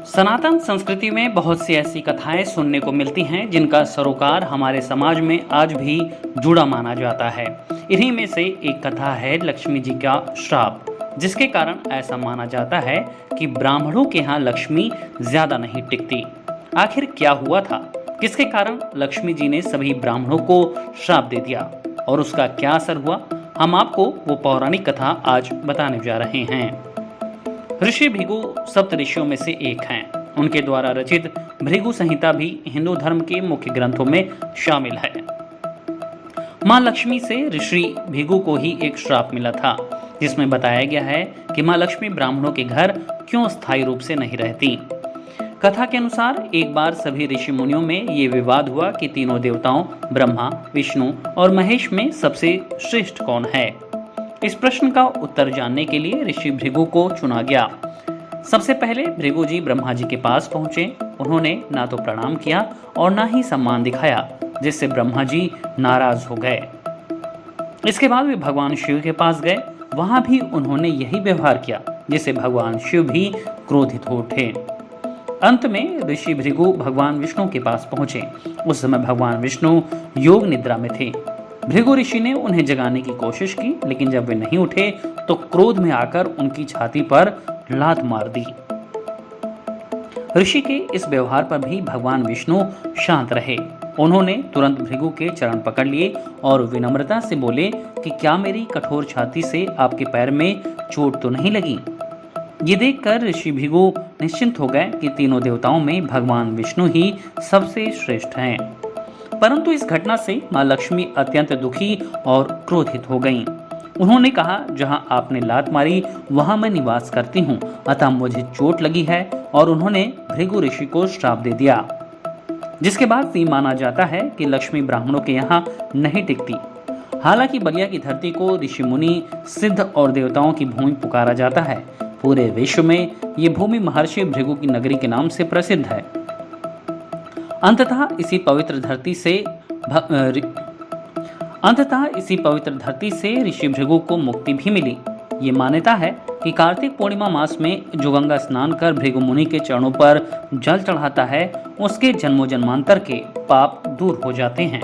सनातन संस्कृति में बहुत सी ऐसी कथाएं सुनने को मिलती हैं जिनका सरोकार हमारे समाज में आज भी जुड़ा माना जाता है। इन्हीं में से एक कथा है लक्ष्मी जी का श्राप, जिसके कारण ऐसा माना जाता है कि ब्राह्मणों के यहाँ लक्ष्मी ज्यादा नहीं टिकती। आखिर क्या हुआ था, किसके कारण लक्ष्मी जी ने सभी ब्राह्मणों को श्राप दे दिया और उसका क्या असर हुआ, हम आपको वो पौराणिक कथा आज बताने जा रहे हैं। ऋषि भृगु सप्त ऋषियों में से एक हैं। उनके द्वारा रचित भृगु संहिता भी हिंदू धर्म के मुख्य ग्रंथों में शामिल है। मां लक्ष्मी से ऋषि भृगु को ही एक श्राप मिला था, जिसमें बताया गया है कि मां लक्ष्मी ब्राह्मणों के घर क्यों स्थायी रूप से नहीं रहती। कथा के अनुसार एक बार सभी ऋषि मुनियों में ये विवाद हुआ कि तीनों देवताओं ब्रह्मा, विष्णु और महेश में सबसे श्रेष्ठ कौन है। इस प्रश्न का उत्तर जानने के लिए ऋषि भृगु को चुना गया। सबसे पहले भृगु जी ब्रह्मा जी के पास पहुंचे। उन्होंने ना तो प्रणाम किया और ना ही सम्मान दिखाया, जिससे ब्रह्मा जी नाराज हो गए। इसके बाद वे भगवान शिव के पास गए। वहां भी उन्होंने यही व्यवहार किया, जिससे भगवान शिव भी क्रोधित हो उठे। अंत में ऋषि भृगु भगवान विष्णु के पास पहुंचे। उस समय भगवान विष्णु योग निद्रा में थे। भृगु ऋषि ने उन्हें जगाने की कोशिश की, लेकिन जब वे नहीं उठे तो क्रोध में आकर उनकी छाती पर लात मार दी। ऋषि के इस व्यवहार पर भी भगवान विष्णु शांत रहे। उन्होंने तुरंत भृगु के चरण पकड़ लिए और विनम्रता से बोले कि क्या मेरी कठोर छाती से आपके पैर में चोट तो नहीं लगी। ये देखकर ऋषि भृगु निश्चिंत हो गए कि तीनों देवताओं में भगवान विष्णु ही सबसे श्रेष्ठ हैं। परंतु इस घटना से मां लक्ष्मी अत्यंत दुखी और क्रोधित हो गईं। उन्होंने कहा, जहां आपने लात मारी वहां मैं निवास करती हूं, अतः मुझे चोट लगी है, और उन्होंने भृगु ऋषि को श्राप दे दिया। जिसके बाद से माना जाता है कि लक्ष्मी ब्राह्मणों के यहाँ नहीं टिकती। हालांकि बलिया की धरती को ऋषि मुनि, सिद्ध और देवताओं की भूमि पुकारा जाता है। पूरे विश्व में ये भूमि महर्षि भृगु की नगरी के नाम से प्रसिद्ध है। अंततः इसी पवित्र धरती से ऋषि भृगु को मुक्ति भी मिली। ये मान्यता है कि कार्तिक पूर्णिमा मास में जो गंगा स्नान कर भृगु मुनि के चरणों पर जल चढ़ाता है, उसके जन्मों जन्मांतर के पाप दूर हो जाते हैं।